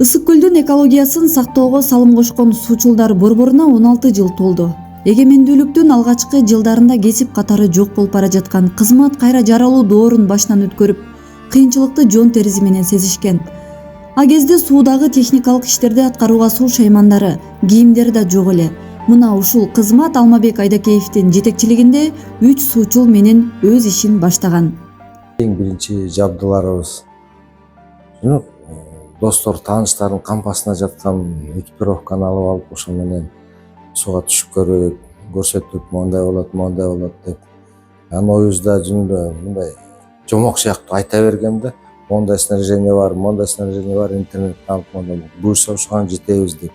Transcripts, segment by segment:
Ысык көлдүн экологиясын сактоого салым кошкон суучулдар борборуна 16 жыл толду. Эгемендүүлүктүн алгачкы жылдарында кесип катары жок болуп бара жаткан кызмат кайра жаралуу доорун башынан өткөрүп, кыйынчылыкты жон теризи менен сезишкен. А кезде суудагы техникалык иштерди аткарууга суу шаймандары, кийимдери да жок эле. Мына ушул кызмат Алмабек Айдакеевдин жетекчилигинде 3 суучул менен өз ишин баштаган. Эң биринчи жабдыларыбыз достор, тааныштардын кампасына жаткан экипировканы алып алып, ошо менен сууга түшүп көрүп, көрсөтүп, моундай болот деп. Анын оюбузда жөнүндө мындай жомок сыяктуу айта берген да. Мондай снаряжение бар, интернеттен алып, мондай буйрса ушуга жетебиз деп.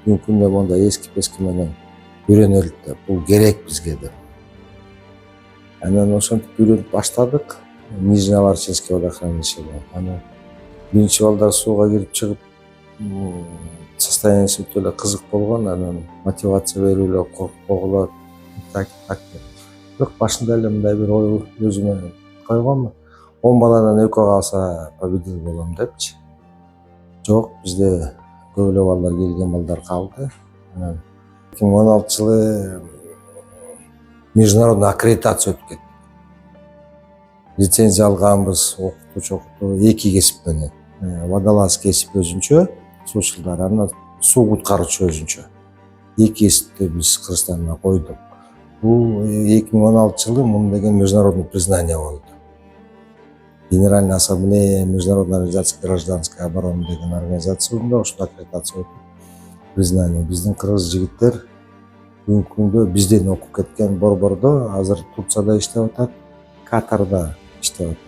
Бүгүнкү күндө мондай эски менен үйрөнөлүк деп, бул керек бизге деп. Анан ошентип үйрөнүп баштадык. Нижнеоларчинский водохранилищеде. Анан биринчи балдар сууга кирип чыгып, состояниясы өтө эле кызык болгон, анан мотивация берип эле койгулап, так деп. Бирок башында эле мындай бир ой өзүмө койгонмун. 10 баладан экөө калса победитель болом депчи. Жок, бизде көп эле балдар келген, балдар калды. 2016 жылы международный аккредитация өтүп кетти. Лицензия алганбыз, окутуу 2 кесип менен. Водолаз кесип өзүнчө, суучулдар, анан суу куткаруучу өзүнчө. 2 кесипти биз Кыргызстанда койдук. Бул 2016 жылы муну деген международный признание болду. Генеральная ассамблея Международной организации гражданской обороны деген организациясында ошол аккредитация өтүп, признание. Биздин кыргыз жигиттер бүгүнкү күндө бизден окуп кеткен борбордо азыр Турцияда иштеп атат, Катарда иштеп атат,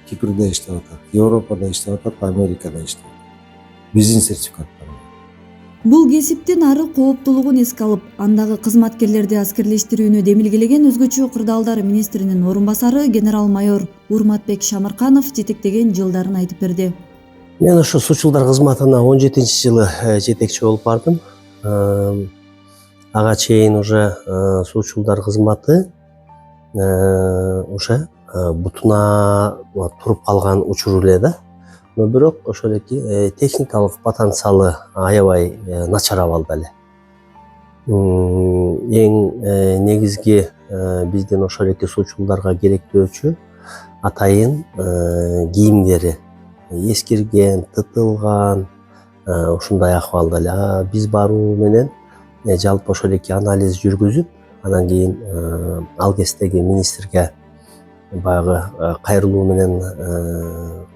Кипрде иштеп атат, Европада иштеп атат, Америкада иштеп атат. Биздин сертификаттар. Бул кесиптин ары кооптуулугун эске алып, андагы кызматкерлерди аскерлештирүүнү демилгелеген өзгөчө кырдаалдар министринин орун басары генерал-майор Урматбек Шамырканов жетектеген жылдарын айтып берди. Мен ошо суучулдар кызматына 17-жылы жетекчи болуп бардым. Ага чейин уже суучулдар кызматы уже бутуна туруп калган учур эле да. Но бирок ошол эки техникалык потенциалы аябай начарап алды эле. Эң негизги биздин ошол эки суучулдарга керектөөчү атайын кийимдери эскирген, тытылган, ушундай акыбалда эле. Биз баруу менен жалпы ошол эки анализ жүргүзүп, анан кийин ал кездеги министрге баягы кайрылуу менен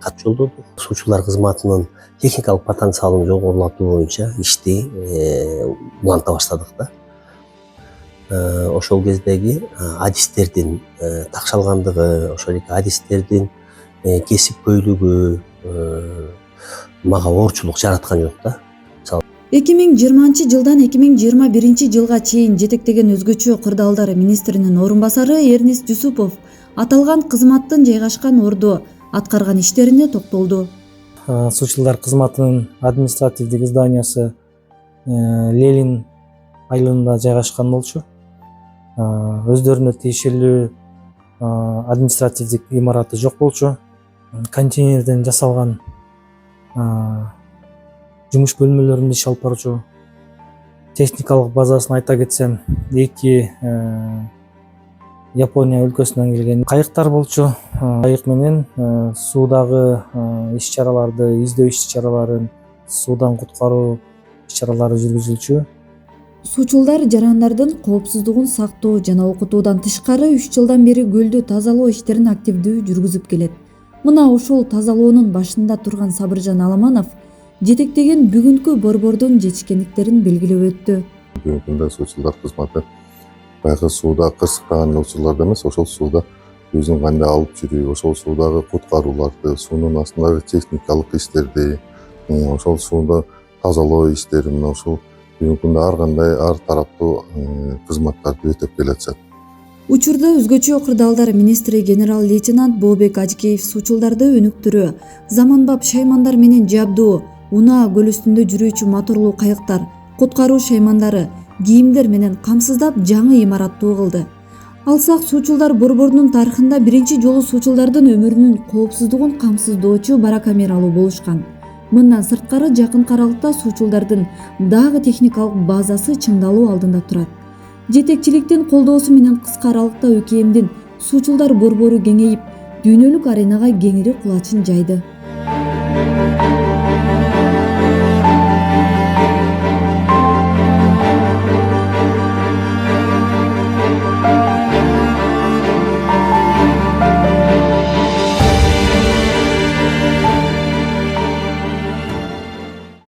кат жолдодук. Суучулдар кызматынын техникалык потенциалын жогорулатуу боюнча ишти уланта баштадык да. Ошол кездеги адистердин такшалгандыгы, ошол эки адистердин кесипкөйлүгү мага оорчулук жараткан жок да. 2020 жылдан 2021 жылга чейин жетектеген өзгөчө кырдаалдар министринин орун басары Эрнест Жусупов аталган кызматтын жайгашкан ордо аткарган иштерине токтолду. Суучулдар кызматынын административдик зданиясы Ленин айылында жайгашкан болчу. Өздөрүнө тиешелүү административдик имараты жок болчу. Контейнерден жасалган жумуш бөлмөлөрүндө иш алып барчу. Техникалык базасын айта кетсем, 2 Япония өлкөсүнөн келген кайыктар болчу. Кайык менен суудагы иш-чараларды, издөө иш-чараларын, суудан куткаруу иш-чаралары жүргүзүлчү. Суучулдар жарандардын коопсуздугун сактоо жана окутуудан тышкары 3 жылдан бери көлдү тазалоо иштерин активдүү жүргүзүп келет. Мына ушул тазалоонун башында турган Сабыржан Аламанов жетектеген бүгүнкү борбордун жетишкендиктерин белгилеп өттү. Бүгүнкү күндө суучулдар кызматы баягы сууда кырсыктаган учурларда эмес, ошол сууда өзүн кандай алып жүрүү, ошол суудагы куткарууларды, суунун астындагы техникалык иштерди, ошол сууда тазалоо иштерин, ошол бүгүнкү күндө ар кандай ар тараптуу кызматтарды өтөп келатышат. Учурда өзгөчө кырдаалдар министри генерал-лейтенант Бообек Ажикеев суучулдарды өнүктүрүү, заманбап шаймандар менен жабдуу, Унаа көл үстүндө жүрүүчү моторлуу кайыктар, куткаруу шаймандары, кийимдер менен камсыздап жаңы имараттуу кылды. Алсак суучулдар борборунун тарыхында биринчи жолу суучулдардын өмүрүнүн коопсуздугун камсыздоочу баракамералуу болушкан. Мындан сырткары жакын аралыкта суучулдардын дагы техникалык базасы чыңдалуу алдында турат. Жетекчиликтин колдоосу менен кыска аралыкта ÖKM'дин суучулдар борбору кеңейип, дүйнөлүк аренага кеңири кулачын жайды.